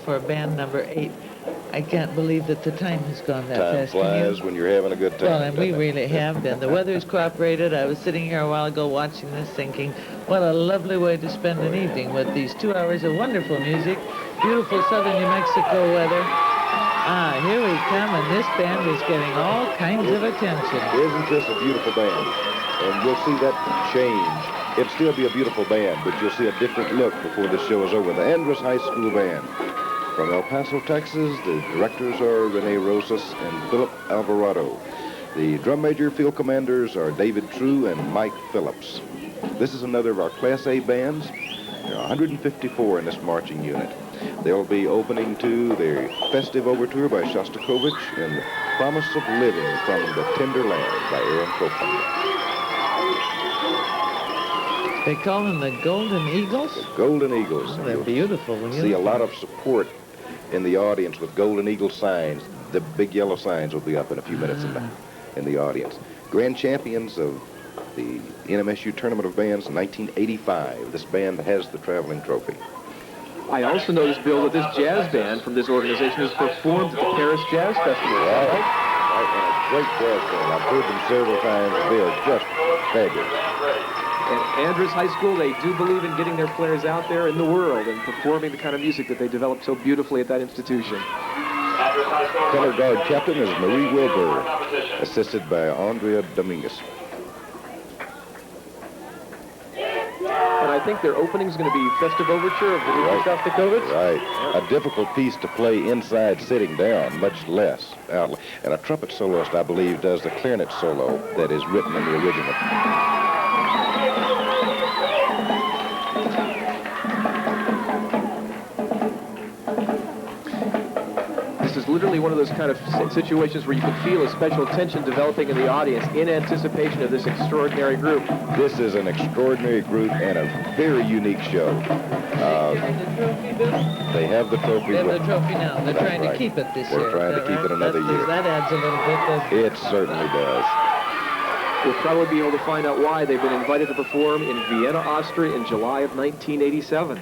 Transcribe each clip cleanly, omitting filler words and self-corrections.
for band number 8. I can't believe that the time has gone that Time fast. flies when you're having a good time. Well, and we really have been. The weather's cooperated. I was sitting here a while ago watching this thinking, what a lovely way to spend an evening with these 2 hours of wonderful music, beautiful southern New Mexico weather. Ah, here we come, and this band is getting all kinds of attention. Isn't this a beautiful band? And you'll see that change. It'll still be a beautiful band, but you'll see a different look before the show is over. The Andress High School Band. From El Paso, Texas, the directors are René Rosas and Phillip Alvarado. The drum major field commanders are David True and Mike Phillips. This is another of our Class A bands. There are 154 in this marching unit. They'll be opening to their festive overture by Shostakovich and Promise of Living from the Tender Land by Aaron Copland. They call them the Golden Eagles? The Golden Eagles. Oh, they're beautiful. See a lot of support in the audience with Golden Eagle signs. The big yellow signs will be up in a few minutes in the audience. Grand champions of the NMSU Tournament of Bands in 1985. This band has the traveling trophy. I also noticed, Bill, that this jazz band from this organization has performed at the Paris Jazz Festival. Right. And a great jazz band. I've heard them several times. They are just fabulous. At Andress High School, they do believe in getting their players out there in the world and performing the kind of music that they developed so beautifully at that institution. Color guard captain is Marie Wilbur, assisted by Andrea Dominguez. And I think their opening is going to be Festive Overture of the New Shostakovich. Right. A difficult piece to play inside sitting down, much less out. And a trumpet soloist, I believe, does the clarinet solo that is written in the original. This is literally one of those kind of situations where you can feel a special tension developing in the audience in anticipation of this extraordinary group. This is an extraordinary group and a very unique show. They have the trophy. They have the trophy now. They're trying to keep it this year. They're trying to keep it another year. That adds a little bit. It certainly does. We'll probably be able to find out why they've been invited to perform in Vienna, Austria in July of 1987.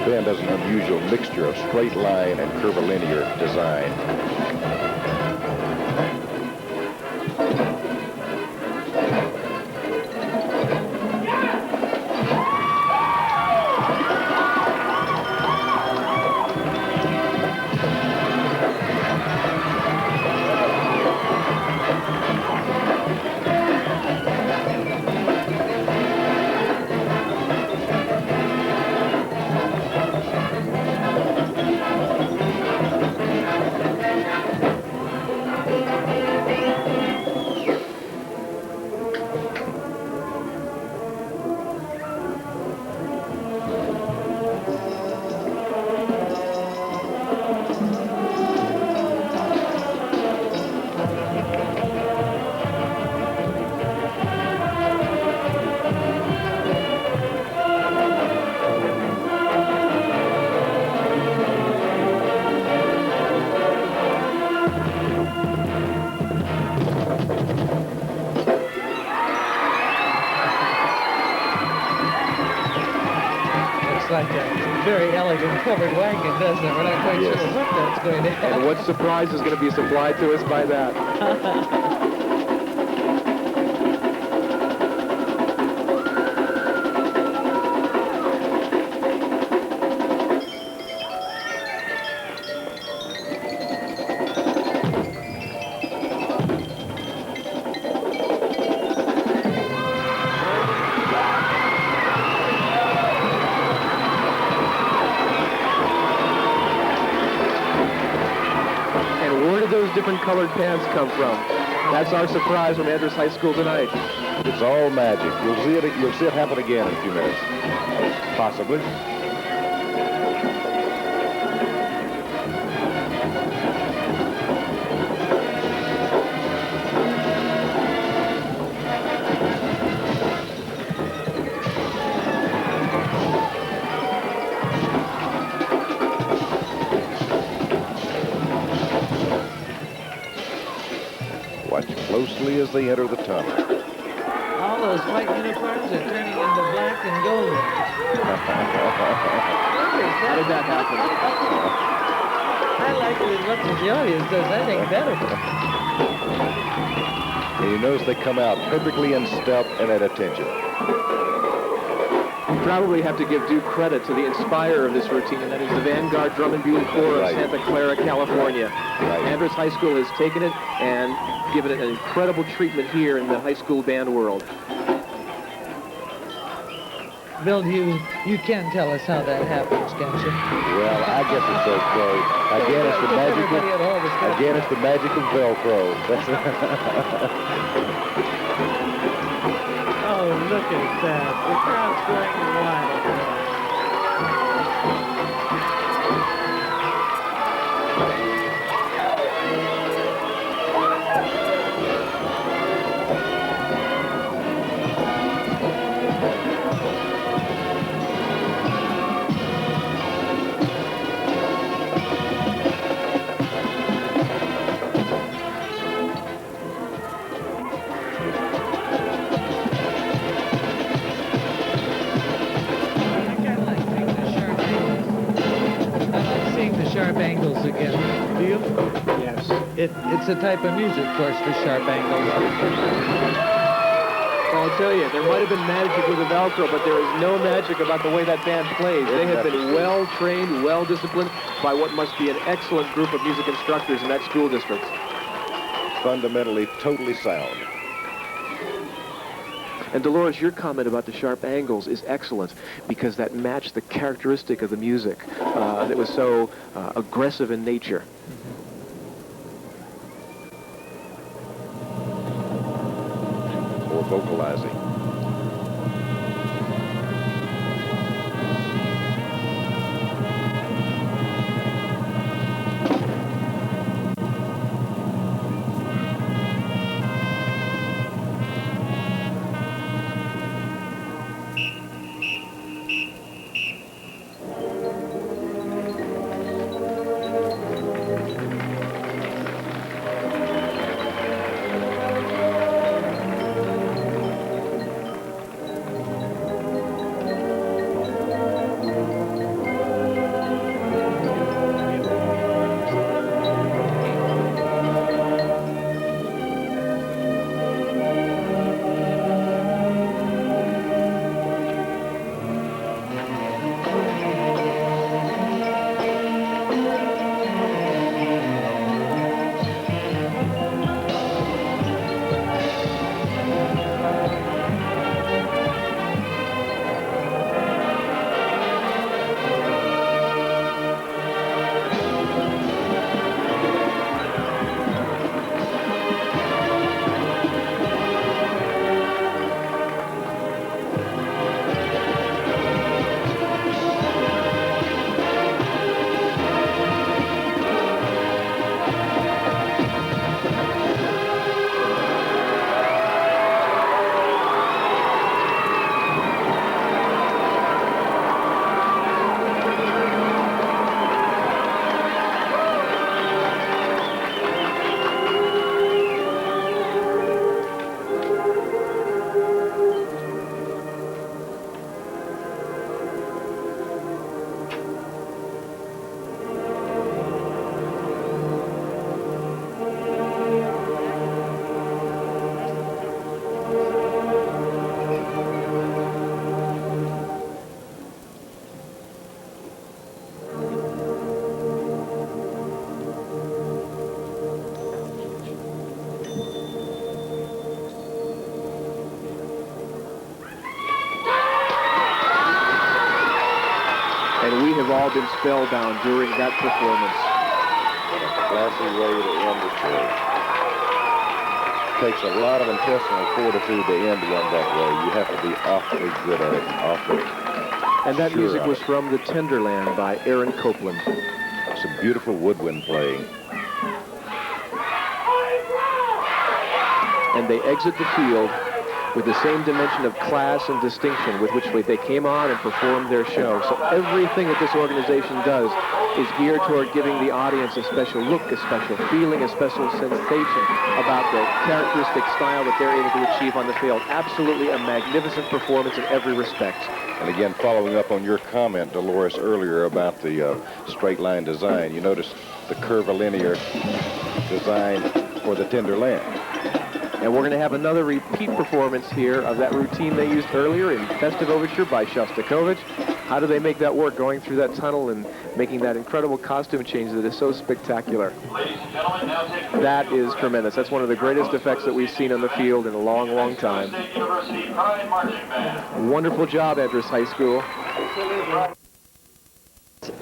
Band has an unusual mixture of straight line and curvilinear design. Like a very elegant covered wagon, doesn't it? We're not quite sure what that's going to have. And what surprise is going to be supplied to us by that? those different colored pants come from? That's our surprise from Andress High School tonight. It's all magic. You'll see it happen again in a few minutes. Possibly. Watch closely as they enter the tunnel. All those white uniforms are turning into black and gold. How did that happen? I like it as much as the audience does. I think better. And you notice they come out perfectly in step and at attention. We probably have to give due credit to the inspirer of this routine, and that is the Vanguard Drum and Bugle Corps of Right. Santa Clara, California. Right. Andress High School has taken it and given it an incredible treatment here in the high school band world. Bill, you can tell us how that happens, can't you? Well, I guess it's okay. Again, it's the magic Everybody at home is of, again, it's the magic of Velcro. Oh, look at that. The crowd's going wild. Sharp angles again. Do you? Yes. It's a type of music course for sharp angles. Well, I'll tell you, there might have been magic with the Velcro, but there is no magic about the way that band plays. They have been well-trained, well-disciplined by what must be an excellent group of music instructors in that school district. Fundamentally, totally sound. And Dolores, your comment about the sharp angles is excellent because that matched the characteristic of the music that was so aggressive in nature. Or vocalizing. And we have all been spellbound during that performance. classy way to end the show. Takes a lot of intestinal fortitude to end one that way. You have to be awfully good at it, awfully. And that sure music was from The Tenderland by Aaron Copland. Some beautiful woodwind playing. And they exit the field with the same dimension of class and distinction with which they came on and performed their show. So everything that this organization does is geared toward giving the audience a special look, a special feeling, a special sensation about the characteristic style that they're able to achieve on the field. Absolutely a magnificent performance in every respect. And again, following up on your comment, Dolores, earlier about the straight line design, you notice the curvilinear design for the Tenderland. And we're going to have another repeat performance here of that routine they used earlier in Festive Overture by Shostakovich. How do they make that work, going through that tunnel and making that incredible costume change that is so spectacular? Ladies and gentlemen, now take your That is tremendous. That's one of the greatest effects that we've seen on the field in a long, long time. State University Pride Marching Band. Wonderful job, Andress High School.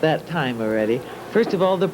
That time already. First of all, the